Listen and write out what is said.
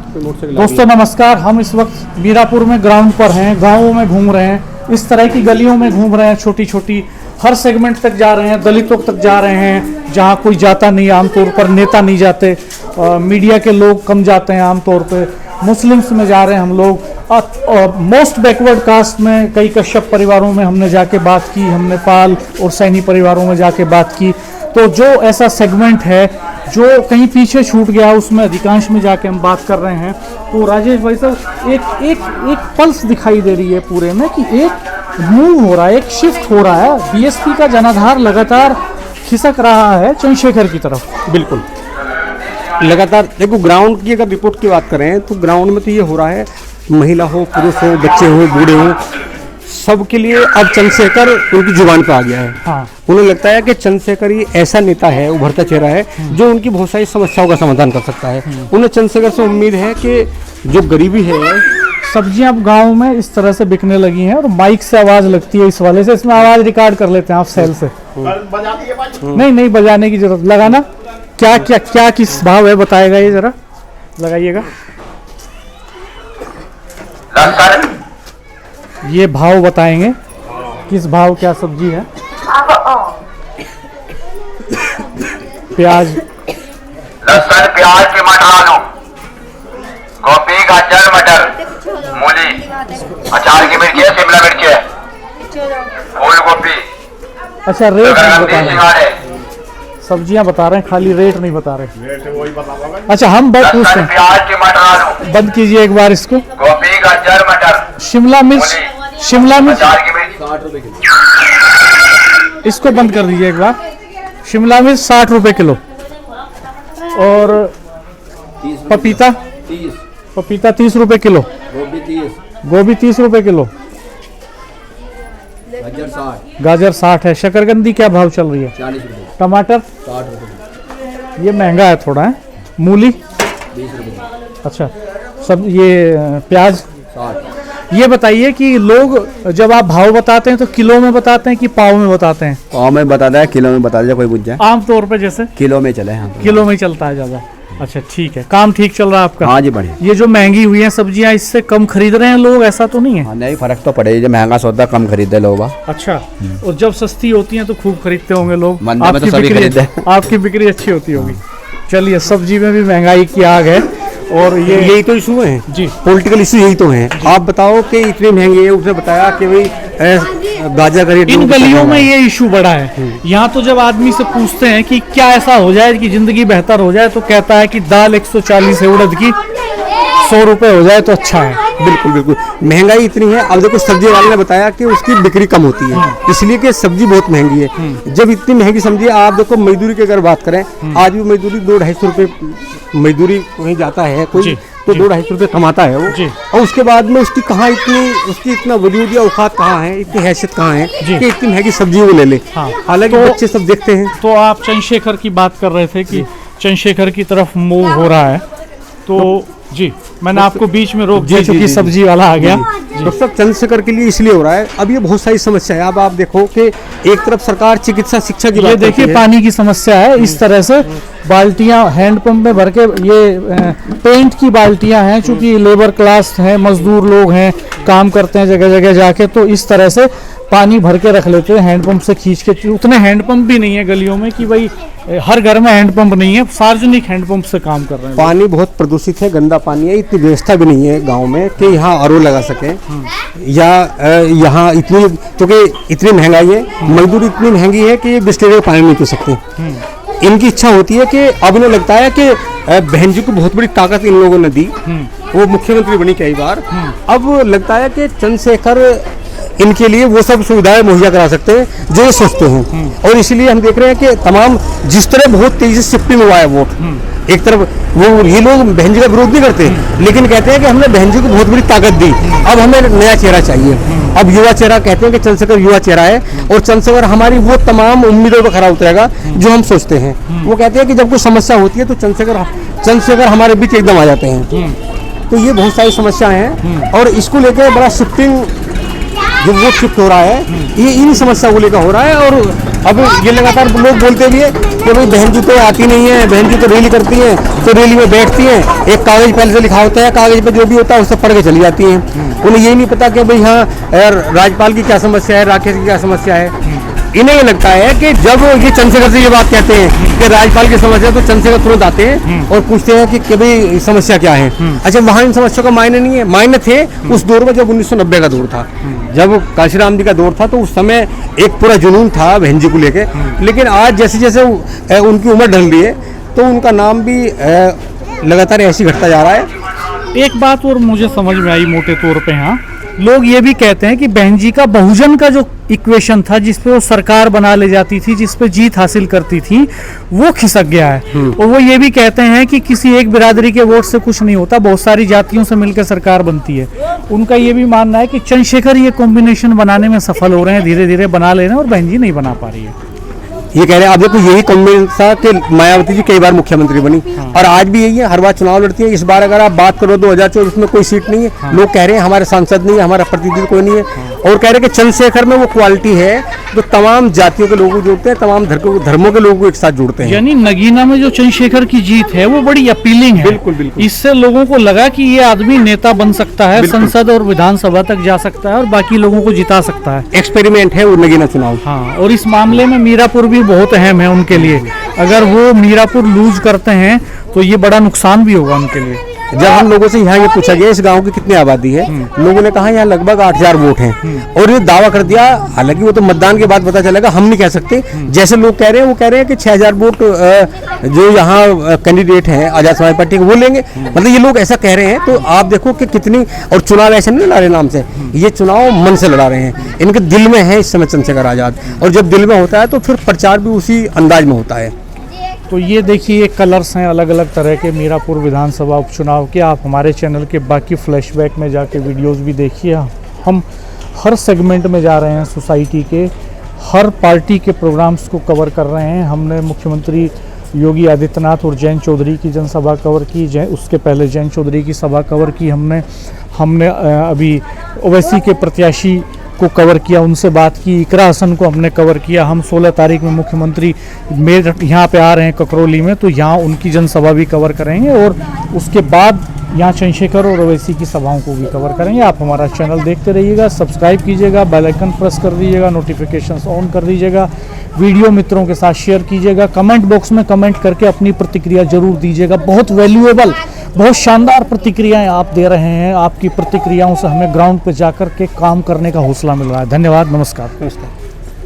दोस्तों नमस्कार, हम इस वक्त मीरापुर में ग्राउंड पर हैं, गाँवों में घूम रहे हैं, इस तरह की गलियों में घूम रहे हैं, छोटी छोटी हर सेगमेंट तक जा रहे हैं, दलितों तक जा रहे हैं, जहाँ कोई जाता नहीं, आमतौर पर नेता नहीं जाते, मीडिया के लोग कम जाते हैं आमतौर पे, मुस्लिम्स में जा रहे हैं हम लोग, मोस्ट बैकवर्ड कास्ट में कई कश्यप परिवारों में हमने जाके बात की, हमने पाल और सैनी परिवारों में जाके बात की। तो जो ऐसा सेगमेंट है जो कहीं पीछे छूट गया उसमें अधिकांश में जाके हम बात कर रहे हैं। तो राजेश भाई साहब, एक पल्स दिखाई दे रही है पूरे में कि एक मूव हो रहा है, एक शिफ्ट हो रहा है, बीएसपी का जनाधार लगातार खिसक रहा है चंद्रशेखर की तरफ। बिल्कुल लगातार देखो, ग्राउंड की अगर रिपोर्ट की बात करें तो ग्राउंड में तो ये हो रहा है, महिला हो, पुरुष हो, बच्चे हो, बूढ़े हो, सबके लिए अब चंद्रशेखर उनकी जुबान पर आ गया है। हाँ। उन्हें लगता है कि चंद्रशेखर ही ऐसा नेता है, उभरता चेहरा है जो उनकी बहुत सारी समस्याओं का समाधान कर सकता है। उन्हें चंद्रशेखर से उम्मीद है कि जो गरीबी है, सब्जियां अब गाँव में इस तरह से बिकने लगी हैं और माइक से आवाज लगती है इस वाले से, इसमें आवाज रिकॉर्ड कर लेते हैं आप सेल से। नहीं बजाने की जरूरत, लगाना क्या किस भाव है बताएगा, ये जरा लगाइएगा। ये भाव बताएंगे किस भाव क्या सब्जी है। प्याज, लहसुन, प्याज, टमाटर, आलू, गोभी, गाजर, मटर, मूली, अचार की मिर्ची है, शिमला मिर्च है, फूल गोभी। अच्छा रेट नहीं बता रहे, सब्जियां बता रहे हैं, खाली रेट नहीं बता रहे। अच्छा हम बात पूछते हैं, प्याज, टमाटर, आलू, बंद कीजिए एक बार इसको। गोभी, गाजर, मटर, शिमला मिर्च अचार की मिर्च 60 रुपए किलो, इसको बंद कर दीजिए एक बार। शिमला मिर्च 60 रुपए किलो और पपीता 30 रुपए किलो, गोभी 30 रुपए किलो, गाजर 60 है। शकरकंदी क्या भाव चल रही है? 40 रुपए, टमाटर 60 रुपए, ये महंगा है थोड़ा है। मूली 20 रुपए, अच्छा, सब ये प्याज 60। ये बताइए कि लोग जब आप भाव बताते हैं तो किलो में बताते हैं कि पाव में बताते हैं? पाव में बताता है, किलो में बता दिया कोई बुझ जाए। आमतौर पे जैसे किलो में चले हैं, किलो में ही चलता है ज़्यादा। अच्छा ठीक है, काम ठीक चल रहा है आपका? हाँ जी बढ़िया। ये जो महंगी हुई है सब्जियां, इससे कम खरीद रहे हैं लोग, ऐसा तो नहीं है? हाँ नहीं, फर्क तो पड़ेगा, जब महंगा सौदा कम खरीदे लोग। अच्छा, और जब सस्ती होती हैं तो खूब खरीदते होंगे लोग, मंदी में तो सभी खरीदते हैं। आपकी बिक्री अच्छी होती होगी। चलिए, सब्जी में भी महंगाई की आग है और यही तो इशू है जी, पॉलिटिकल इशू यही तो है। आप बताओ कि इतनी महंगी है, उसने बताया कि भाई गाजर का रेट, इन गलियों में ये इशू बड़ा है। यहाँ तो जब आदमी से पूछते हैं कि क्या ऐसा हो जाए कि जिंदगी बेहतर हो जाए, तो कहता है कि दाल 140 है उड़द की, 100 रुपए हो जाए तो अच्छा है। बिल्कुल बिल्कुल, महंगाई इतनी है। अब देखो, सब्जी वाले ने बताया कि उसकी बिक्री कम होती है, इसलिए कि सब्जी बहुत महंगी है। जब इतनी महंगी सब्जी, आप देखो मजदूरी की अगर बात करें, आज भी मजदूरी 200-250 रुपए मजदूरी कहीं जाता है कोई, तो 200-250 रुपए कमाता है वो, और उसके बाद में उसकी कहाँ उसकी इतना वजूद या औकात कहाँ है, इतनी हैसियत कहाँ है कि इतनी महंगी सब्जी वो ले ले। हालांकि बच्चे सब देखते हैं। तो आप चंद्रशेखर की बात कर रहे थे कि चंद्रशेखर की तरफ मूव हो रहा है, तो जी मैंने आपको बीच में रोक दिया क्योंकि सब्जी वाला आ गया। तो सब चंद्रशेखर के लिए इसलिए हो रहा है। अब ये बहुत सारी समस्या है। अब आप देखो कि एक तरफ सरकार चिकित्सा शिक्षा की बात करती है, देखिए पानी की समस्या है, इस तरह से बाल्टियां हैंडपंप में भर के, ये पेंट की बाल्टियां हैं, चूंकि लेबर क्लास है, मजदूर लोग हैं, काम करते हैं जगह जगह जाके, तो इस तरह से पानी भर के रख लेते हैं हैंडपंप से खींच के। उतने हैंडपंप भी नहीं है गलियों में कि भाई हर घर में हैंडपंप नहीं है, सार्वजनिक हैंडपंप से काम कर रहे हैं। पानी बहुत प्रदूषित है, गंदा पानी है, इतनी व्यवस्था भी नहीं है गांव में कि यहाँ आरओ लगा सके, या यहाँ इतनी, क्योंकि इतनी महंगाई है, मजदूरी इतनी महंगी है कि ये बिस्लेरी का पानी नहीं पी सकते। इनकी इच्छा होती है कि अब इन्हें लगता है कि बहन जी को बहुत बड़ी ताकत इन लोगों ने दी, वो मुख्यमंत्री बनी कई बार, अब लगता है कि चंद्रशेखर इनके लिए वो सब सुविधाएं मुहैया करा सकते हैं जो ये सोचते हैं। और इसीलिए हम देख रहे हैं कि तमाम जिस तरह बहुत तेजी से शिफ्टिंग हुआ है वोट, एक तरफ वो ये लोग बहन जी का विरोध नहीं करते, लेकिन कहते हैं कि हमने बहन जी को बहुत बड़ी ताकत दी, अब हमें नया चेहरा चाहिए। अब युवा चेहरा कहते हैं कि चंद्रशेखर युवा चेहरा है, और चंद्रशेखर हमारी वो तमाम उम्मीदों पर खरा उतरेगा जो हम सोचते हैं। वो कहते हैं कि जब कोई समस्या होती है तो चंद्रशेखर हमारे बीच एकदम आ जाते हैं। तो ये बहुत सारी समस्याएं हैं, और इसको लेकर बड़ा शिफ्टिंग जो वोट शिफ्ट हो रहा है, ये इन समस्या को लेकर हो रहा है। और अब ये लगातार लोग बोलते भी है कि भाई बहन जी तो आती नहीं है, बहन जी तो रैली करती हैं, तो रैली में बैठती हैं, एक कागज पहले से लिखा होता है, कागज पे जो भी होता है उससे पढ़ के चली जाती हैं। उन्हें यही नहीं पता कि भाई हाँ राज्यपाल की क्या समस्या है, राकेश की क्या समस्या है। इन्हें ये लगता है कि जब ये चंद्रशेखर से ये बात कहते हैं कि राज्यपाल की समस्या, तो चंद्रशेखर तुरंत आते हैं और पूछते हैं कि भाई समस्या क्या है। अच्छा, वहाँ इन समस्या का मायने नहीं है, मायने थे उस दौर में जब 1990 का दौर था, जब काशीराम जी का दौर था, तो उस समय एक पूरा जुनून था बहन जी को लेके। लेकिन आज जैसे जैसे उनकी उम्र ढल रही है तो उनका नाम भी लगातार ऐसे घटता जा रहा है। एक बात और मुझे समझ में आई मोटे तौर पे, हाँ, लोग ये भी कहते हैं कि बहन जी का बहुजन का जो इक्वेशन था जिसपे वो सरकार बना ले जाती थी, जिसपे जीत हासिल करती थी, वो खिसक गया है। और वो ये भी कहते हैं कि किसी एक बिरादरी के वोट से कुछ नहीं होता, बहुत सारी जातियों से मिलकर सरकार बनती है। उनका ये भी मानना है कि चंद्रशेखर ये कॉम्बिनेशन बनाने में सफल हो रहे हैं, धीरे धीरे बना ले रहे हैं और बहन जी नहीं बना पा रही है। ये कह रहे हैं, आप देखो यही कॉम्बिनेशन था कि मायावती जी कई बार मुख्यमंत्री बनी और आज भी यही है, हर बार चुनाव लड़ती है। इस बार अगर आप बात करो 2024 में कोई सीट नहीं है, लोग कह रहे हैं हमारे सांसद नहीं है, हमारा प्रतिनिधि कोई नहीं है, और कह रहे हैं कि चंद्रशेखर में वो क्वालिटी है जो तमाम जातियों के लोगों को जोड़ते हैं, तमाम धर्मों के लोगों को एक साथ जोड़ते हैं। यानी नगीना में जो चंद्रशेखर की जीत है वो बड़ी अपीलिंग है। बिल्कुल बिल्कुल। इससे लोगों को लगा कि ये आदमी नेता बन सकता है, संसद और विधानसभा तक जा सकता है और बाकी लोगों को जिता सकता है। एक्सपेरिमेंट है वो नगीना चुनाव। हाँ, और इस मामले में मीरापुर भी बहुत अहम है उनके लिए। अगर वो मीरापुर लूज करते हैं तो ये बड़ा नुकसान भी होगा उनके लिए। जब हम लोगों से यहाँ ये पूछा गया इस गांव की कितनी आबादी है, लोगों ने कहा यहाँ लगभग 8000 वोट हैं और ये दावा कर दिया, हालांकि वो तो मतदान के बाद पता चलेगा, हम नहीं कह सकते। जैसे लोग कह रहे हैं वो कह रहे हैं कि 6000 वोट जो यहाँ कैंडिडेट हैं आजाद समाज पार्टी के वो लेंगे, मतलब ये लोग ऐसा कह रहे हैं। तो आप देखो कि कितनी, और चुनाव ऐसे नहीं लड़ा रहे नाम से, ये चुनाव मन से लड़ा रहे हैं, इनके दिल में है इस समय चंद्रशेखर आजाद, और जब दिल में होता है तो फिर प्रचार भी उसी अंदाज में होता है। तो ये देखिए कलर्स हैं अलग अलग तरह के मीरापुर विधानसभा उपचुनाव के। आप हमारे चैनल के बाकी फ्लैशबैक में जाके वीडियोस भी देखिए। हम हर सेगमेंट में जा रहे हैं, सोसाइटी के हर पार्टी के प्रोग्राम्स को कवर कर रहे हैं। हमने मुख्यमंत्री योगी आदित्यनाथ और जयंत चौधरी की जनसभा कवर की, उसके पहले जयंत चौधरी की सभा कवर की हमने अभी ओवैसी के प्रत्याशी को कवर किया, उनसे बात की। इकरा हसन को हमने कवर किया। हम 16 तारीख में मुख्यमंत्री मेरठ यहाँ पे आ रहे हैं ककरौली में, तो यहाँ उनकी जनसभा भी कवर करेंगे और उसके बाद यहाँ चंद्रशेखर और ओवैसी की सभाओं को भी कवर करेंगे। आप हमारा चैनल देखते रहिएगा, सब्सक्राइब कीजिएगा, बेल आइकन प्रेस कर दीजिएगा, नोटिफिकेशंस ऑन कर दीजिएगा, वीडियो मित्रों के साथ शेयर कीजिएगा, कमेंट बॉक्स में कमेंट करके अपनी प्रतिक्रिया जरूर दीजिएगा। बहुत वैल्यूएबल, बहुत शानदार प्रतिक्रियाएं आप दे रहे हैं। आपकी प्रतिक्रियाओं से हमें ग्राउंड पर जाकर के काम करने का हौसला मिल रहा है। धन्यवाद, नमस्कार।